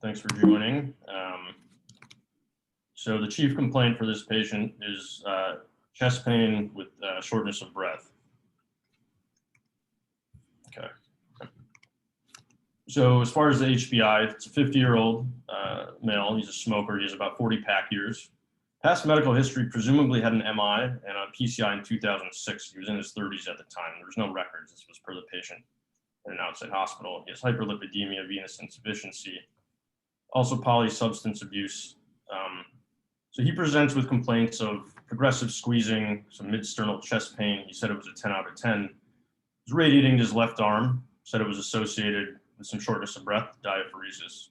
Thanks for joining. So the chief complaint for this patient is chest pain with shortness of breath. Okay. So as far as the HBI, it's a 50-year-old male. He's a smoker. He has about 40 pack years. Past medical history, presumably had an MI and a PCI in 2006. He was in his 30s at the time. There was no records. This was per the patient in an outside hospital. He has hyperlipidemia, venous insufficiency, also polysubstance abuse. So he presents with complaints of progressive squeezing, some mid-sternal chest pain. He said it was a 10 out of 10. He was radiating his left arm, said it was associated with some shortness of breath, diaphoresis.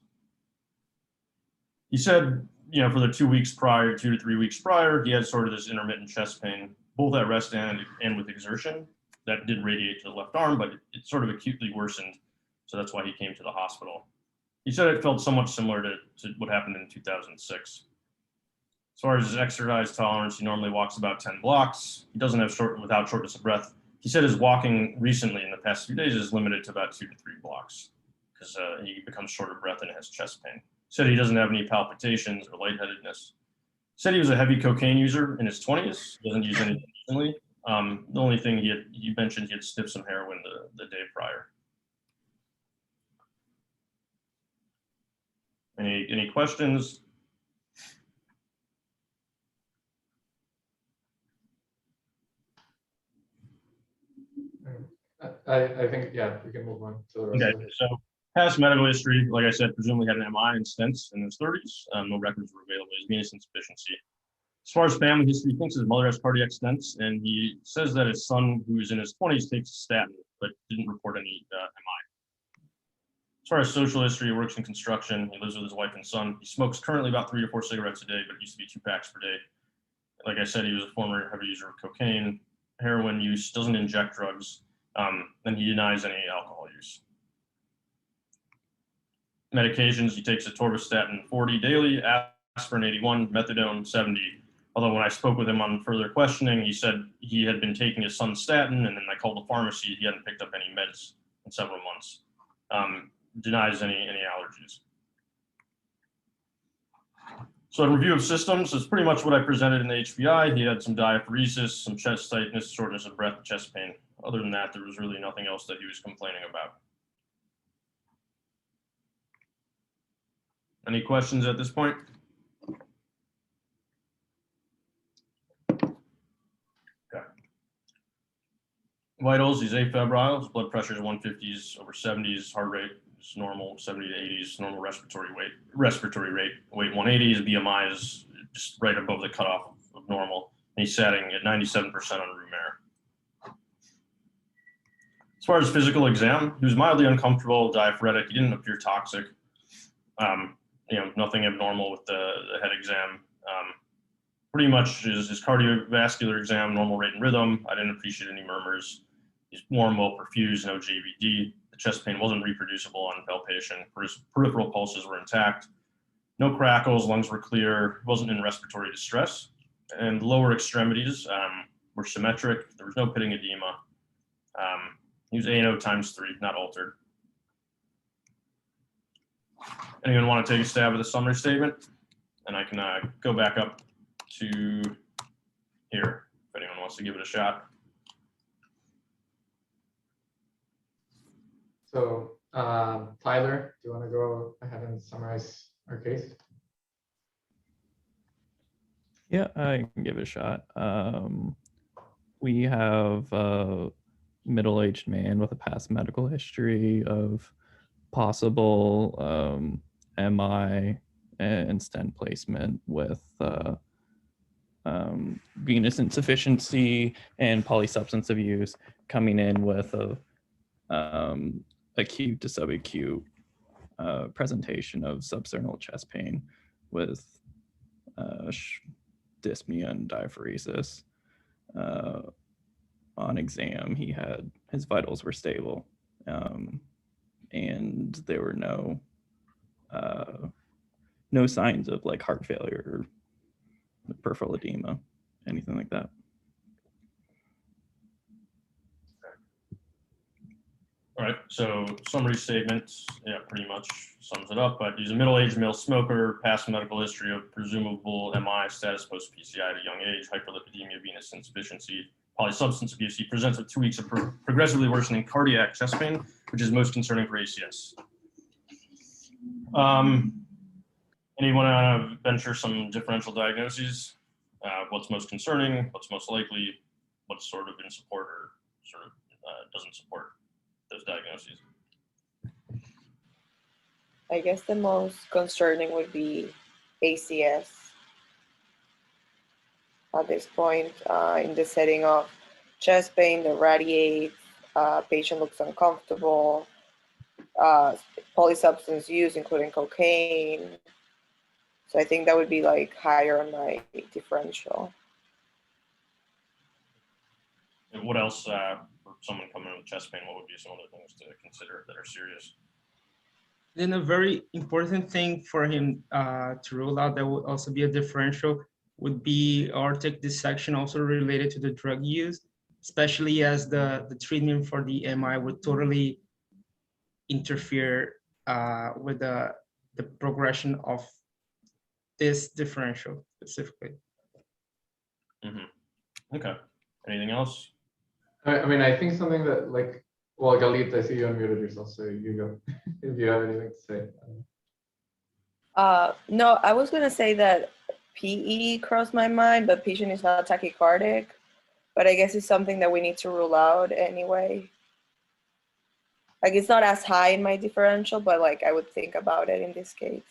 He said, for the 2 weeks prior, 2 to 3 weeks prior, he had sort of this intermittent chest pain, both at rest and with exertion. That did radiate to the left arm, but it sort of acutely worsened. So that's why he came to the hospital. He said it felt somewhat similar to what happened in 2006. As far as his exercise tolerance, he normally walks about 10 blocks. He doesn't have without shortness of breath. He said his walking recently in the past few days is limited to about 2 to 3 blocks because he becomes short of breath and has chest pain. He said he doesn't have any palpitations or lightheadedness. He said he was a heavy cocaine user in his 20s. He doesn't use anything recently. The only thing he mentioned he had sniffed some heroin the day prior. Any questions? I think, yeah, we can move on to the rest of it. So past medical history, like I said, presumably had an MI and stents in his 30s. No records were available. His venous insufficiency. As far as family history, he thinks his mother has cardiac stents, and he says that his son, who is in his 20s, takes a statin, but didn't report any MI. As far as social history, he works in construction. He lives with his wife and son. He smokes currently about 3 to 4 cigarettes a day, but it used to be 2 packs per day. Like I said, he was a former heavy user of cocaine, heroin use, doesn't inject drugs. And he denies any alcohol use. Medications, he takes atorvastatin 40 daily, aspirin 81, methadone 70. Although when I spoke with him on further questioning, he said he had been taking his son's statin, and then I called the pharmacy. He hadn't picked up any meds in several months. Denies any allergies. So in review of systems, it's pretty much what I presented in the HBI. He had some diaphoresis, some chest tightness, shortness of breath, chest pain. Other than that, there was really nothing else that he was complaining about. Any questions at this point? Okay. Vitals, he's afebrile. His blood pressure is 150s over 70s. Heart rate is normal, 70 to 80s. Normal respiratory rate, weight 180. His BMI is just right above the cutoff of normal. And he's sitting at 97% on room air. As far as physical exam, he was mildly uncomfortable, diaphoretic. He didn't appear toxic. Nothing abnormal with the head exam. Pretty much his cardiovascular exam, normal rate and rhythm. I didn't appreciate any murmurs. He's warm, well perfused, no JVD. The chest pain wasn't reproducible on palpation. His peripheral pulses were intact. No crackles, lungs were clear, wasn't in respiratory distress. And lower extremities were symmetric. There was no pitting edema. He was ANO ×3, not altered. Anyone want to take a stab at the summary statement? And I can go back up to here if anyone wants to give it a shot. So, Tyler, do you want to go ahead and summarize our case? Yeah, I can give it a shot. We have a middle-aged man with a past medical history of possible MI and stent placement with venous insufficiency and polysubstance abuse, coming in with a acute to subacute presentation of substernal chest pain with dyspnea and diaphoresis. On exam, his vitals were stable, and there were no signs of like heart failure or peripheral edema, anything like that. All right, so summary statement, yeah, pretty much sums it up, but he's a middle-aged male smoker, past medical history of presumable MI status post-PCI at a young age, hyperlipidemia, venous insufficiency, polysubstance abuse. He presents with 2 weeks of progressively worsening cardiac chest pain, which is most concerning for ACS. Anyone want to venture some differential diagnoses? What's most concerning, what's most likely, what's sort of in support or sort of doesn't support those diagnoses? I guess the most concerning would be ACS at this point in the setting of chest pain that radiates, patient looks uncomfortable, polysubstance use, including cocaine. So I think that would be like higher on my differential. And what else for someone coming in with chest pain? What would be some other things to consider that are serious? Then a very important thing for him to rule out that would also be a differential would be aortic dissection, also related to the drug use, especially as the treatment for the MI would totally interfere with the progression of this differential specifically. Mm-hmm. Okay. Anything else? I mean, I think something that like, well, Galit, I see you unmuted yourself, so you go if you have anything to say. No, I was gonna say that PE crossed my mind, but patient is not tachycardic. But I guess it's something that we need to rule out anyway. Like it's not as high in my differential, but like I would think about it in this case.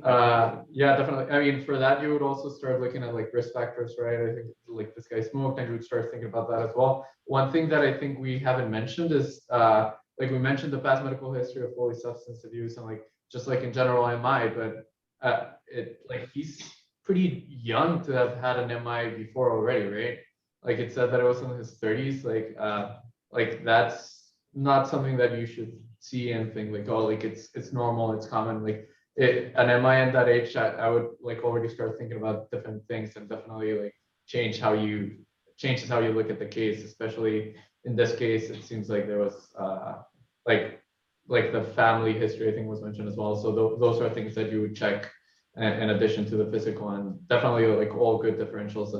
Yeah, definitely. I mean, for that, you would also start looking at like risk factors, right? I think like this guy smoked, and you would start thinking about that as well. One thing that I think we haven't mentioned is like we mentioned the past medical history of fully substance abuse and like just like in general MI, but it like he's pretty young to have had an MI before already, right? Like it said that it was in his 30s. Like that's not something that you should see and think like, oh, like it's normal, it's common. Like an MI at that age, I would like already start thinking about different things and definitely like changes how you look at the case, especially in this case. It seems like there was like the family history I think was mentioned as well. So those are things that you would check in addition to the physical, and definitely like all good differentials,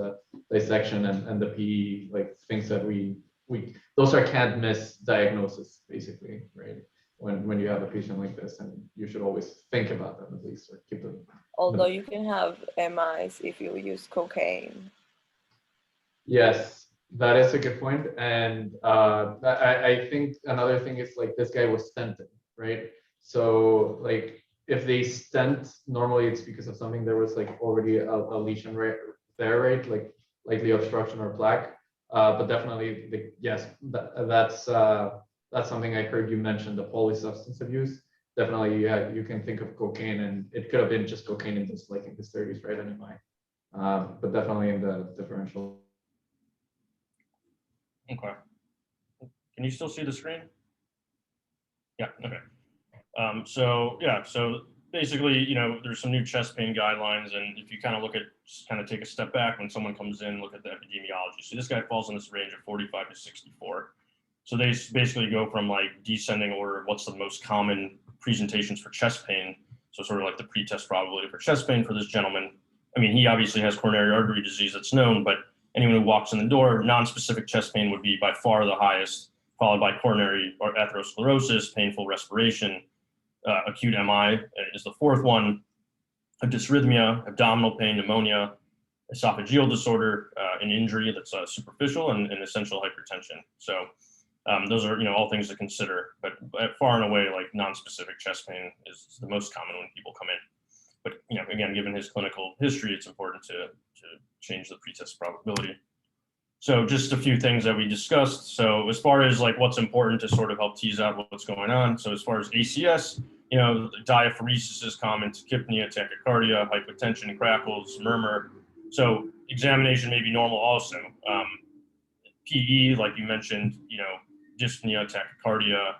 dissection and the PE, like things that we those are can't miss diagnosis basically, right? When you have a patient like this, and you should always think about them at least, or keep them. Although you can have MIs if you use cocaine. Yes, that is a good point. And I think another thing is like this guy was stented, right? So like if they stent, normally it's because of something there was like already a lesion right there, right? Like the obstruction or plaque. But definitely, yes, that's something I heard you mention, the polysubstance abuse. Definitely, yeah, you can think of cocaine, and it could have been just cocaine in this, like in his 30s, right? Anyway, but definitely in the differential. Okay. Can you still see the screen? Yeah. Okay. So basically, you know, there's some new chest pain guidelines, and if you kind of take a step back when someone comes in, look at the epidemiology. So this guy falls in this range of 45 to 64. So they basically go from like descending order of what's the most common presentations for chest pain. So sort of like the pretest probability for chest pain for this gentleman. I mean, he obviously has coronary artery disease that's known, but anyone who walks in the door, non-specific chest pain would be by far the highest, followed by coronary or atherosclerosis, painful respiration, acute MI is the fourth one, a dysrhythmia, abdominal pain, pneumonia, esophageal disorder, an injury that's superficial, and essential hypertension. So those are, you know, all things to consider, but far and away, like non-specific chest pain is the most common when people come in. But, you know, again, given his clinical history, it's important to change the pretest probability. So just a few things that we discussed. So as far as like what's important to sort of help tease out what's going on. So as far as ACS, you know, diaphoresis is common, tachypnea, tachycardia, hypotension, crackles, murmur. So examination may be normal also. PE, like you mentioned, you know, dyspnea, tachycardia,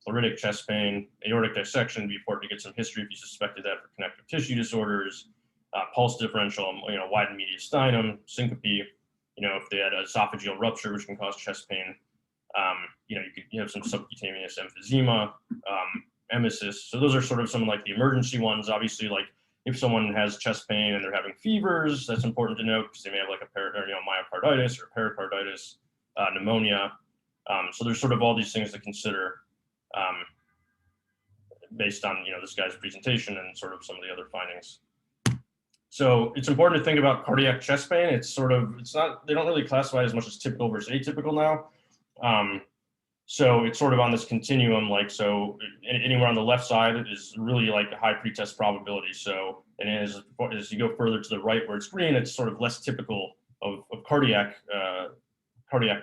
pleuritic chest pain, aortic dissection would be important to get some history if you suspected that for connective tissue disorders, pulse differential, you know, widened mediastinum, syncope, you know, if they had esophageal rupture, which can cause chest pain. You have some subcutaneous emphysema, emesis. So those are sort of some like the emergency ones. Obviously, like if someone has chest pain and they're having fevers, that's important to note because they may have like myocarditis or pericarditis, pneumonia. So there's sort of all these things to consider based on this guy's presentation and sort of some of the other findings. So it's important to think about cardiac chest pain. It's not, they don't really classify it as much as typical versus atypical now. So it's sort of on this continuum, like, so anywhere on the left side is really like a high pretest probability. So, and as you go further to the right where it's green, it's sort of less typical of cardiac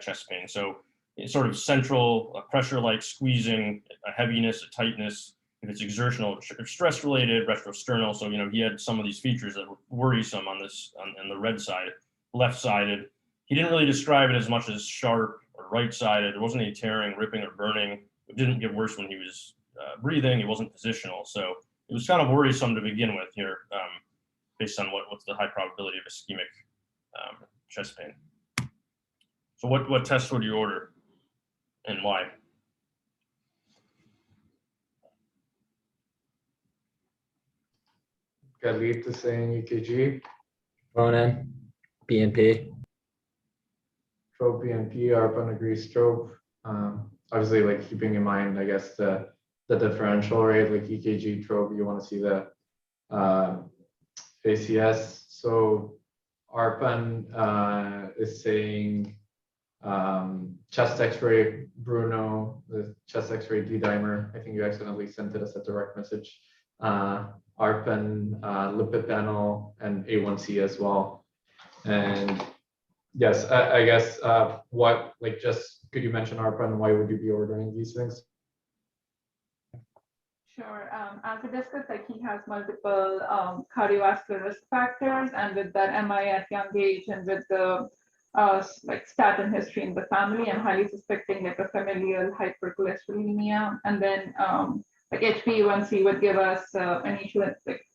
chest pain. So it's sort of central pressure, like squeezing, a heaviness, a tightness. If it's exertional, stress related, retrosternal. So, he had some of these features that were worrisome on the red side, left sided. He didn't really describe it as much as sharp or right-sided. There wasn't any tearing, ripping, or burning. It didn't get worse when he was breathing. It wasn't positional. So it was kind of worrisome to begin with here, based on what's the high probability of ischemic chest pain. So what tests would you order and why? Khalid is saying EKG. Ronan, BNP. Stroke BNP, ARPAN agrees stroke. Obviously, like keeping in mind, I guess the differential rate, like EKG, stroke, you want to see the ACS. So ARPAN is saying chest X-ray, Bruno, the chest X-ray D-dimer. I think you accidentally sent it as a direct message. ARPAN, lipid panel, and A1C as well. And yes, I guess could you mention ARPAN? Why would you be ordering these things? Sure. As we discussed, like he has multiple cardiovascular risk factors, and with that MI at young age, and with the statin history in the family, I'm highly suspecting like a familial hypercholesterolemia, and then like HbA1c would give us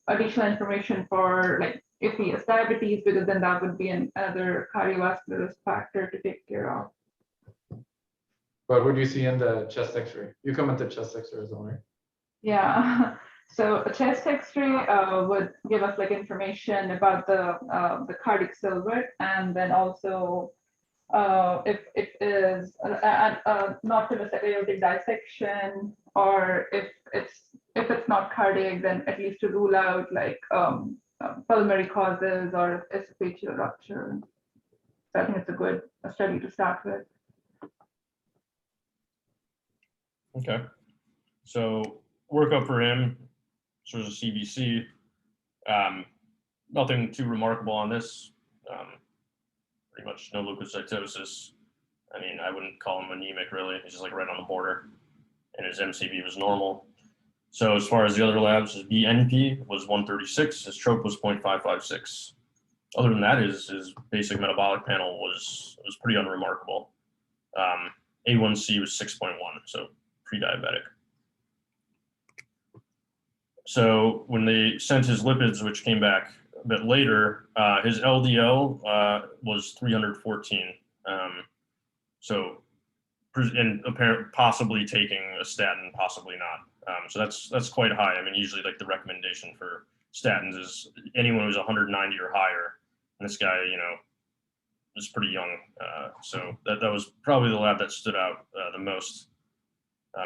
additional information for like if he has diabetes, because then that would be another cardiovascular risk factor to take care of. What would you see in the chest X-ray? You commented chest X-ray as well, right? Yeah. So a chest X-ray would give us like information about the cardiac silhouette, and then also if it is not to miss aortic dissection, or if it's not cardiac, then at least to rule out like pulmonary causes or esophageal rupture. So I think it's a good study to start with. Okay, so workup for him, sort of a CBC. Nothing too remarkable on this. Pretty much no leukocytosis. I mean, I wouldn't call him anemic really. He's just like right on the border, and his MCV was normal. So as far as the other labs, his BNP was 136. His trope was 0.556. Other than that, his basic metabolic panel was pretty unremarkable. A1C was 6.1, so pre-diabetic. So when they sent his lipids, which came back a bit later, his LDL was 314. And apparently possibly taking a statin, possibly not. So that's quite high. I mean, usually like the recommendation for statins is anyone who's 190 or higher. And this guy, is pretty young. So that was probably the lab that stood out the most,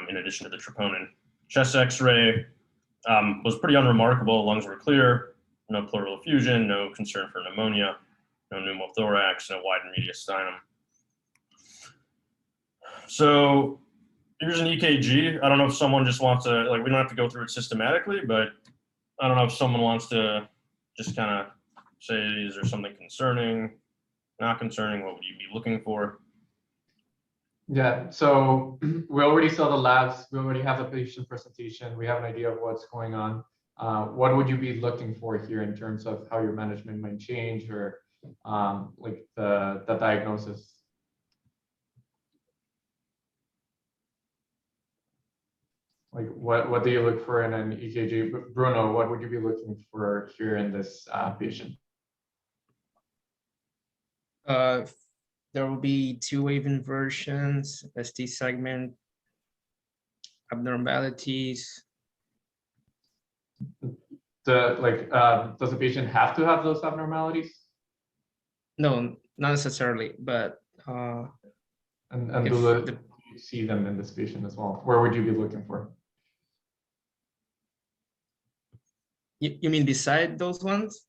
in addition to the troponin. Chest X-ray was pretty unremarkable. Lungs were clear, no pleural effusion, no concern for pneumonia, no pneumothorax, no widened mediastinum. So here's an EKG. I don't know if someone just wants to, we don't have to go through it systematically, but I don't know if someone wants to just kind of say, is there something concerning, not concerning? What would you be looking for? Yeah, so we already saw the labs. We already have a patient presentation. We have an idea of what's going on. What would you be looking for here in terms of how your management might change, or the diagnosis? Like what do you look for in an EKG? Bruno, what would you be looking for here in this patient? there will be two-wave inversions, ST segment abnormalities. Does the patient have to have those abnormalities? No, not necessarily, but And if do you see them in this patient as well? Where would you be looking for? you mean beside those ones?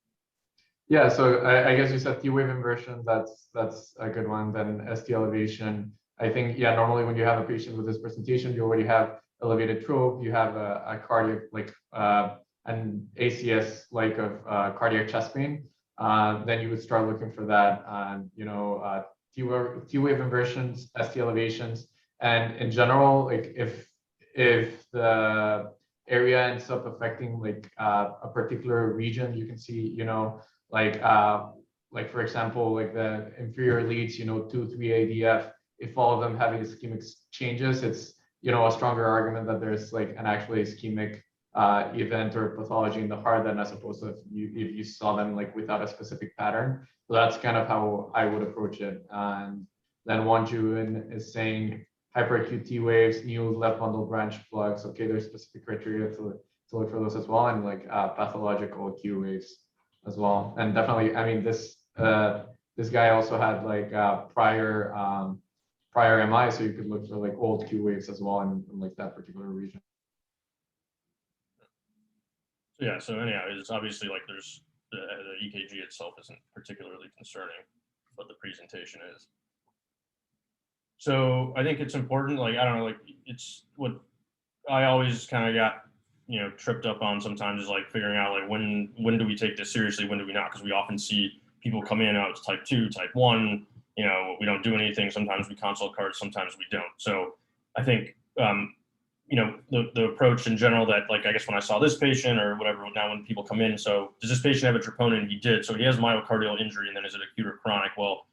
Yeah, so I guess you said T-wave inversion, that's a good one. Then ST elevation. I think, yeah, normally when you have a patient with this presentation, you already have elevated trope, you have a cardiac, like an ACS like of cardiac chest pain. Then you would start looking for that, T-wave inversions, ST elevations. And in general, like if the area ends up affecting like a particular region, you can see, like for example, like the inferior leads, 2, 3 ADF, if all of them having ischemic changes, it's, a stronger argument that there's like an actually ischemic event or pathology in the heart than as opposed to if you saw them like without a specific pattern. So that's kind of how I would approach it. And then Wanjun is saying hyperacute T waves, new left bundle branch flux. Okay, there's specific criteria to look for those as well, and like pathological Q waves as well. And definitely, I mean, this guy also had like prior MI, so you could look for like old Q waves as well in like that particular region. Yeah, so anyhow, it's obviously like there's the EKG itself isn't particularly concerning, but the presentation is. So I think it's important, like, I don't know, like it's what I always kind of got, tripped up on sometimes is like figuring out like when do we take this seriously, when do we not? Because we often see people come in, it's type 2, type 1, we don't do anything. Sometimes we consult cards, sometimes we don't. So I think, the approach in general that, like, I guess when I saw this patient or whatever, now when people come in, so does this patient have a troponin? He did. So he has myocardial injury, and then is it acute or chronic? Well,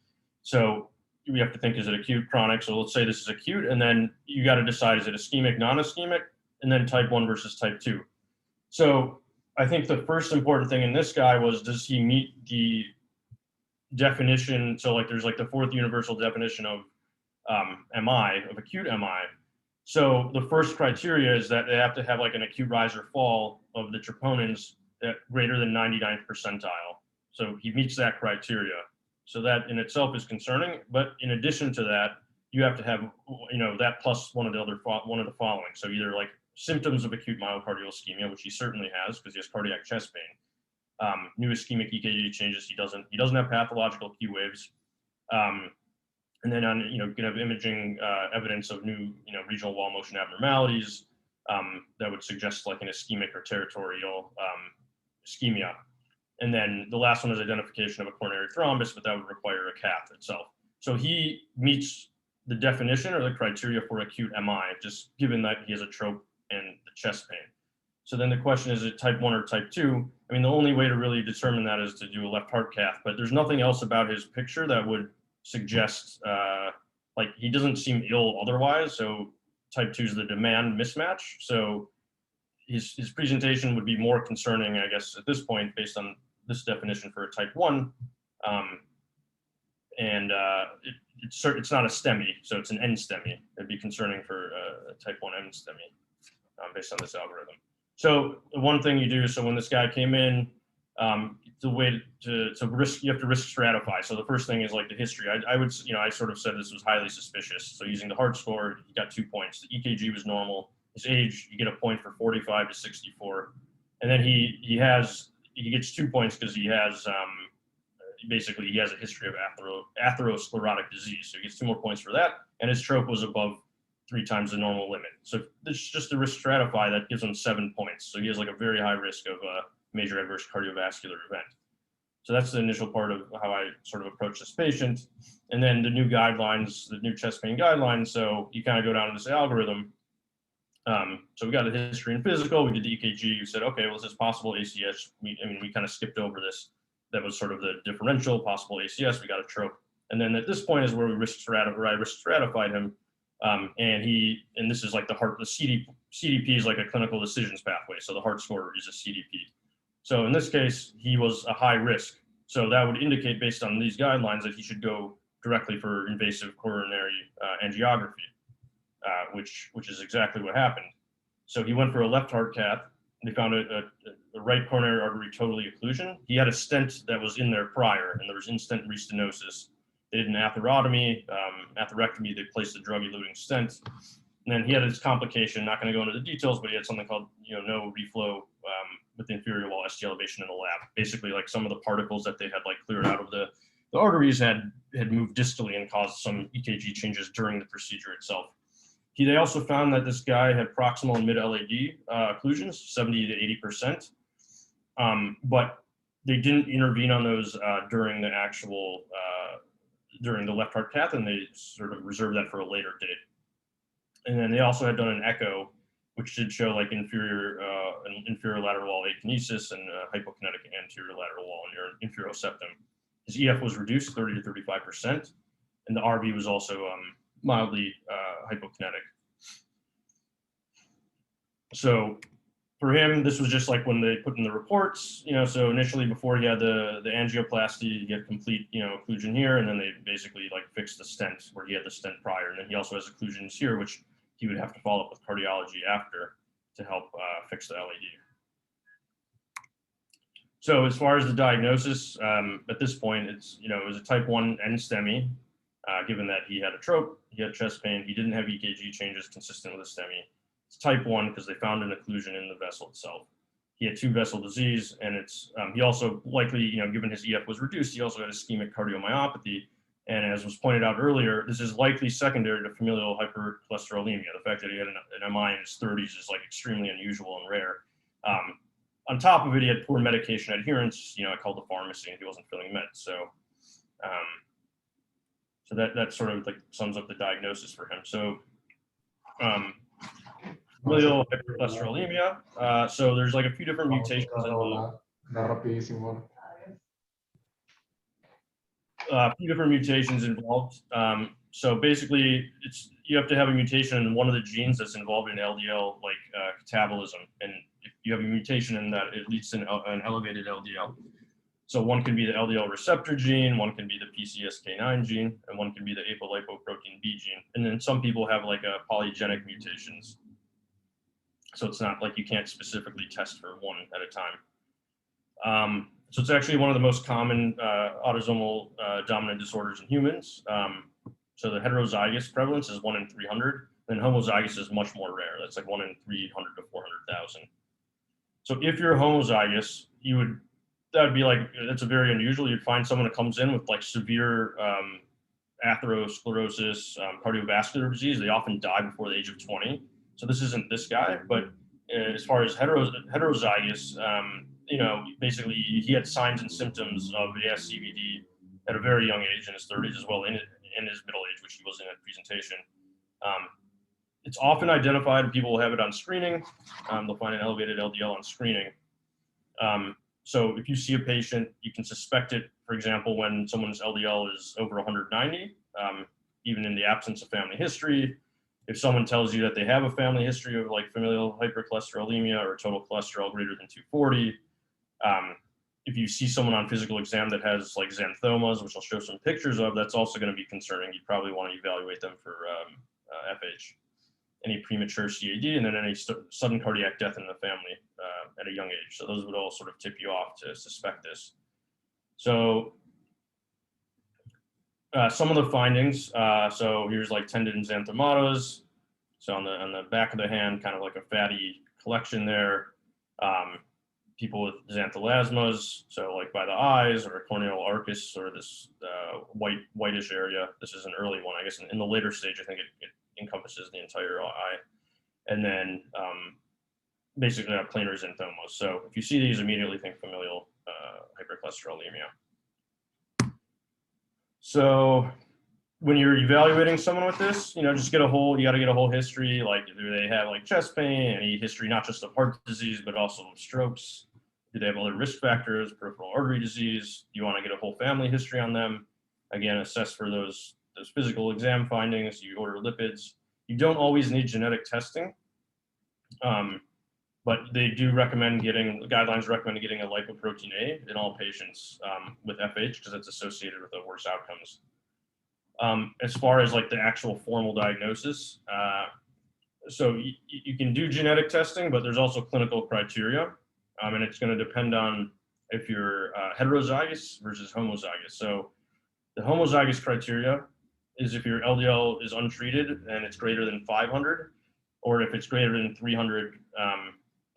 so we have to think, is it acute, chronic? So let's say this is acute, and then you got to decide, is it ischemic, non-ischemic, and then type 1 versus type 2. So I think the first important thing in this guy was, does he meet the definition? So like there's like the 4th universal definition of MI, of acute MI. So the first criteria is that they have to have like an acute rise or fall of the troponins at greater than 99th percentile. So he meets that criteria. So that in itself is concerning. But in addition to that, you have to have, that plus one of the following. So either like symptoms of acute myocardial ischemia, which he certainly has because he has cardiac chest pain. New ischemic EKG changes. He doesn't have pathological Q waves. And then on, can have imaging evidence of new, regional wall motion abnormalities that would suggest like an ischemic or territorial ischemia. And then the last one is identification of a coronary thrombus, but that would require a cath itself. So he meets the definition or the criteria for acute MI, just given that he has a trope and the chest pain. So then the question is it type 1 or type 2? I mean, the only way to really determine that is to do a left heart cath, but there's nothing else about his picture that would suggest like he doesn't seem ill otherwise. So type 2 is the demand mismatch. So his presentation would be more concerning, I guess, at this point, based on this definition for a type 1. It's not a STEMI, so it's an N-STEMI. It'd be concerning for a type 1 N-STEMI based on this algorithm. So the one thing you do, so when this guy came in, the way to risk, you have to risk stratify. So the first thing is like the history. I sort of said this was highly suspicious. So using the heart score, he got 2 points. The EKG was normal. His age, you get a point for 45 to 64. And then he gets 2 points because he has, basically he has a history of atherosclerotic disease. So he gets 2 more points for that. And his trope was above 3 times the normal limit. So this is just a risk stratify that gives him 7 points. So he has like a very high risk of a major adverse cardiovascular event. So that's the initial part of how I sort of approach this patient. And then the new guidelines, the new chest pain guidelines. So you kind of go down to this algorithm. So we got a history and physical, we did the EKG, you said, okay, well, this is possible ACS. We kind of skipped over this. That was sort of the differential, possible ACS, we got a trope. And then at this point is where we risk stratified him. And this is like the CDP is like a clinical decisions pathway. So the heart score is a CDP. So in this case, he was a high risk. So that would indicate based on these guidelines that he should go directly for invasive coronary angiography, which is exactly what happened. So he went for a left heart cath. They found a right coronary artery totally occlusion. He had a stent that was in there prior, and there was in-stent restenosis. They did an atherectomy. They placed a drug-eluting stent. And then he had his complication, not going to go into the details, but he had something called, no reflow with the inferior wall ST elevation in the lab. Basically, like some of the particles that they had like cleared out of the arteries had moved distally and caused some EKG changes during the procedure itself. They also found that this guy had proximal and mid-LAD occlusions, 70 to 80%, but they didn't intervene on those during the actual, during the left heart cath, and they sort of reserved that for a later date. And then they also had done an echo, which did show like inferior lateral wall akinesis and hypokinetic anterior lateral wall near inferior septum. His EF was reduced 30 to 35%, and the RV was also mildly hypokinetic. So for him, this was just like when they put in the reports, so initially before he had the angioplasty, he had complete, occlusion here, and then they basically like fixed the stent where he had the stent prior. And then he also has occlusions here, which he would have to follow up with cardiology after to help fix the LAD. So as far as the diagnosis, at this point, it's, it was a type 1 NSTEMI, given that he had a trope, he had chest pain, he didn't have EKG changes consistent with a STEMI. It's type 1 because they found an occlusion in the vessel itself. He had 2 vessel disease, and it's he also likely, given his EF was reduced, he also had ischemic cardiomyopathy. And as was pointed out earlier, this is likely secondary to familial hypercholesterolemia. The fact that he had an MI in his 30s is like extremely unusual and rare. On top of it, he had poor medication adherence. I called the pharmacy and he wasn't filling meds. So, so that sort of like sums up the diagnosis for him. So, familial hypercholesterolemia. So there's like a few different mutations involved. A few different mutations involved. So basically, you have to have a mutation in one of the genes that's involved in LDL, like catabolism. And if you have a mutation in that, it leads to an elevated LDL. So one can be the LDL receptor gene, one can be the PCSK9 gene, and one can be the apolipoprotein B gene. And then some people have like a polygenic mutations. So it's not like you can't specifically test for one at a time. So it's actually one of the most common autosomal dominant disorders in humans. So the heterozygous prevalence is 1 in 300, and homozygous is much more rare. That's like 1 in 300 to 400,000. So if you're homozygous, that would be like, that's a very unusual. You'd find someone that comes in with like severe atherosclerosis, cardiovascular disease. They often die before the age of 20. So this isn't this guy, but as far as heterozygous, basically he had signs and symptoms of ASCVD at a very young age, in his 30s as well, in his middle age, which he was in at presentation. It's often identified, people will have it on screening. They'll find an elevated LDL on screening. So if you see a patient, you can suspect it, for example, when someone's LDL is over 190, even in the absence of family history. If someone tells you that they have a family history of like familial hypercholesterolemia or total cholesterol greater than 240, if you see someone on physical exam that has like xanthomas, which I'll show some pictures of, that's also going to be concerning. You probably want to evaluate them for FH. Any premature CAD, and then any sudden cardiac death in the family at a young age. So those would all sort of tip you off to suspect this. So some of the findings, so here's like tendon xanthomatas. So on the back of the hand, kind of like a fatty collection there. People with xanthelasmas, so like by the eyes or a corneal arcus or this whitish area. This is an early one, I guess. In the later stage, I think it encompasses the entire eye. And then basically planar xanthomas. So if you see these, immediately think familial hypercholesterolemia. So when you're evaluating someone with this, you got to get a whole history. Like, do they have like chest pain, any history, not just of heart disease, but also of strokes? Do they have other risk factors, peripheral artery disease? You want to get a whole family history on them. Again, assess for those physical exam findings. You order lipids. You don't always need genetic testing, but they do recommend guidelines recommend getting a lipoprotein A in all patients with FH because it's associated with the worse outcomes. As far as like the actual formal diagnosis, so you can do genetic testing, but there's also clinical criteria, and it's going to depend on if you're heterozygous versus homozygous. So the homozygous criteria is if your LDL is untreated and it's greater than 500, or if it's greater than 300,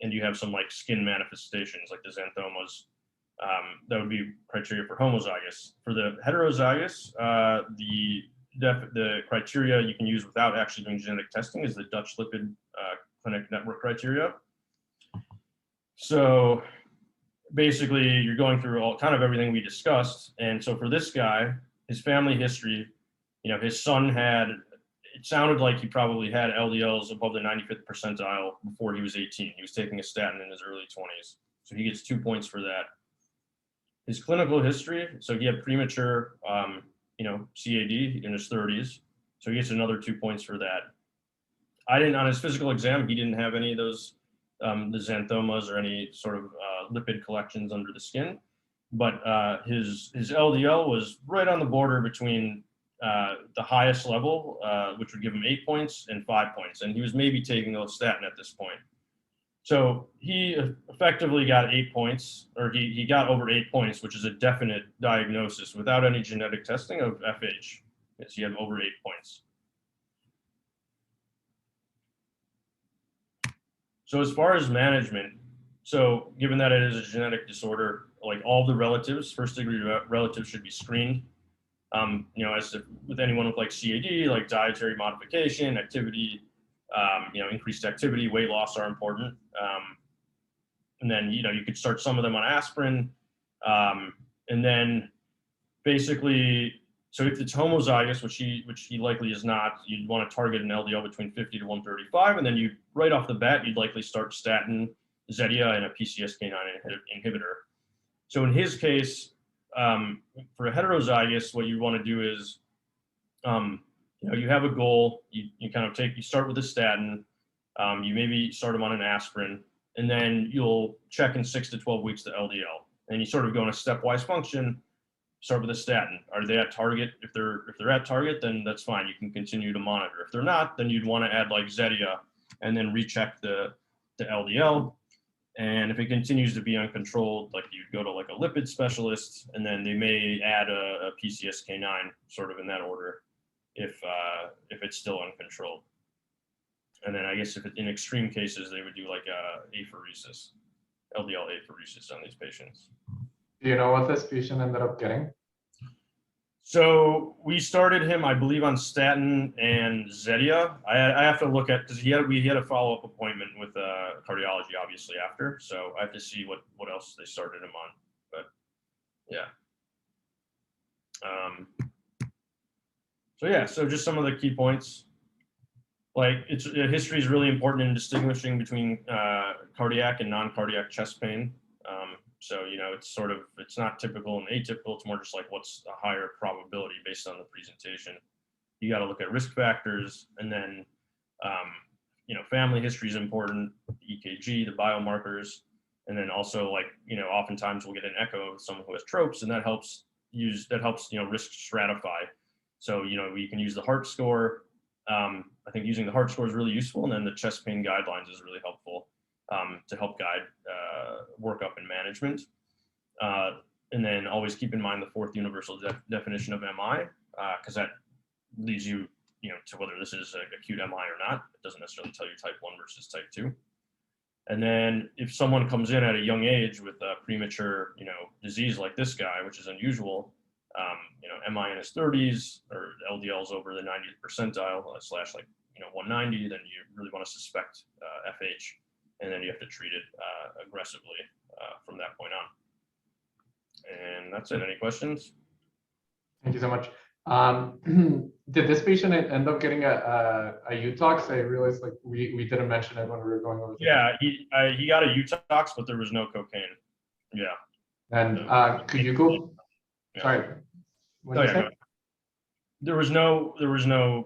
and you have some like skin manifestations like the xanthomas. That would be criteria for homozygous. For the heterozygous, the criteria you can use without actually doing genetic testing is the Dutch Lipid Clinic Network criteria. So basically, you're going through all kind of everything we discussed. And so for this guy, his family history, his son had, it sounded like he probably had LDLs above the 95th percentile before he was 18. He was taking a statin in his early 20s. So he gets 2 points for that. His clinical history, so he had premature, CAD in his 30s. So he gets another 2 points for that. On his physical exam, he didn't have any of those, the xanthomas or any sort of lipid collections under the skin. But his LDL was right on the border between the highest level, which would give him 8 points, and 5 points. And he was maybe taking a statin at this point. So he effectively got 8 points, or he got over 8 points, which is a definite diagnosis without any genetic testing of FH. Yes, he had over 8 points. So as far as management, so given that it is a genetic disorder, like all the relatives, first degree relatives should be screened. As with anyone with like CAD, like dietary modification, activity, increased activity, weight loss are important. And then, you could start some of them on aspirin. And then basically, so if it's homozygous, which he likely is not, you'd want to target an LDL between 50 to 135. And then you, right off the bat, you'd likely start statin, Zetia, and a PCSK9 inhibitor. So in his case, for a heterozygous, what you want to do is, you have a goal, you start with a statin, you maybe start them on an aspirin, and then you'll check in 6 to 12 weeks the LDL. And you sort of go in a stepwise function, start with a statin. Are they at target? If they're at target, then that's fine. You can continue to monitor. If they're not, then you'd want to add like Zetia and then recheck the LDL. And if it continues to be uncontrolled, like you'd go to like a lipid specialist, and then they may add a PCSK9 sort of in that order if it's still uncontrolled. And then I guess if in extreme cases, they would do like apheresis, LDL apheresis on these patients. Do you know what this patient ended up getting? So we started him, I believe, on statin and Zetia. I have to look at, because we had a follow-up appointment with cardiology, obviously, after. So I have to see what else they started him on. But yeah. So just some of the key points. Like history is really important in distinguishing between cardiac and non-cardiac chest pain. So, it's not typical and atypical. It's more just like what's a higher probability based on the presentation. You got to look at risk factors, and then, family history is important, the EKG, the biomarkers, and then also oftentimes we'll get an echo of someone who has tropes, and that helps risk stratify. So, you can use the heart score. I think using the heart score is really useful, and then the chest pain guidelines is really helpful to help guide workup and management. And then always keep in mind the fourth universal definition of MI, because that leads you, to whether this is acute MI or not. It doesn't necessarily tell you type 1 versus type 2. And then if someone comes in at a young age with a premature, disease like this guy, which is unusual, MI in his 30s or LDLs over the 90th percentile / 190, then you really want to suspect FH, and then you have to treat it aggressively from that point on. And that's it. Any questions? Thank you so much. Did this patient end up getting a UTOX? I realized we didn't mention it when we were going over. Yeah, he got a UTOX, but there was no cocaine. Yeah. And could you go? Yeah. Sorry. What did you say? There was no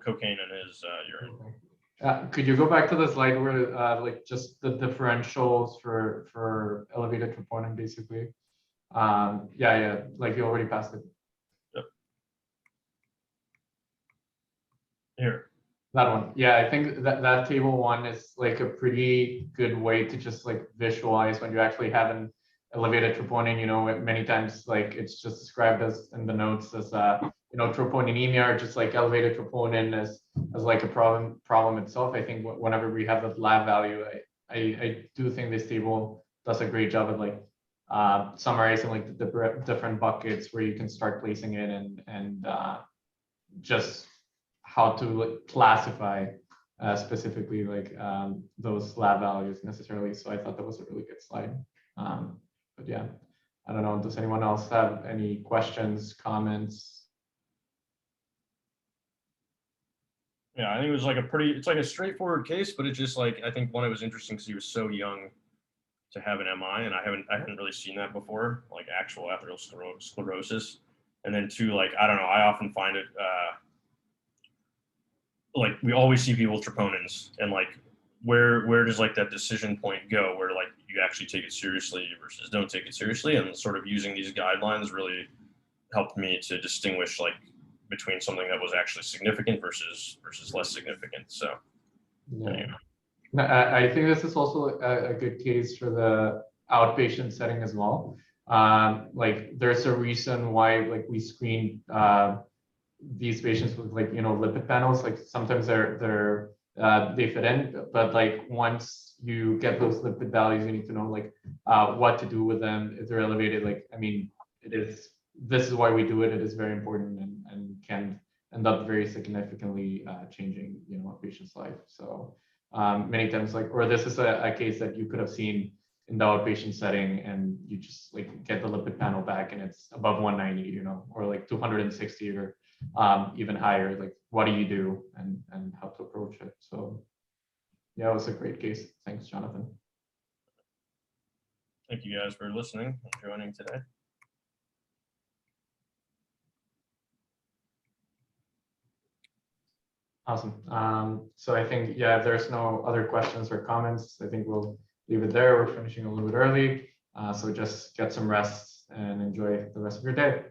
cocaine in his urine. Could you go back to the slide where just the differentials for elevated troponin, basically? Yeah, like you already passed it. Yep. Here. That one. Yeah, I think that table one is like a pretty good way to just like visualize when you actually have an elevated troponin. You know, many times like it's just described as in the notes as you know, troponinemia or just like elevated troponin as like a problem itself. I think whenever we have that lab value, I do think this table does a great job of like summarizing like the different buckets where you can start placing it and just how to like classify specifically like those lab values necessarily. So I thought that was a really good slide. But yeah, I don't know. Does anyone else have any questions, comments? Yeah, I think it was like it's like a straightforward case, but it's just like, I think one, it was interesting because he was so young to have an MI, and I hadn't really seen that before, like actual atherosclerosis. And then two, like, I don't know, I often find it, like we always see people with troponins, and like where does like that decision point go where like you actually take it seriously versus don't take it seriously, and sort of using these guidelines really helped me to distinguish like between something that was actually significant versus less significant. So Yeah. anyway. I think this is also a good case for the outpatient setting as well. Like there's a reason why like we screen these patients with like, you know, lipid panels. Like sometimes they fit in, but like once you get those lipid values, you need to know like what to do with them if they're elevated. Like, I mean, this is why we do it. It is very important and can end up very significantly changing, you know, a patient's life. So many times like, or this is a case that you could have seen in the outpatient setting, and you just like get the lipid panel back and it's above 190, you know, or like 260 or even higher. Like, what do you do and how to approach it? So yeah, it was a great case. Thanks, Jonathan. Thank you guys for listening and joining today. Awesome. So I think, yeah, if there's no other questions or comments, I think we'll leave it there. We're finishing a little bit early. So just get some rest and enjoy the rest of your day.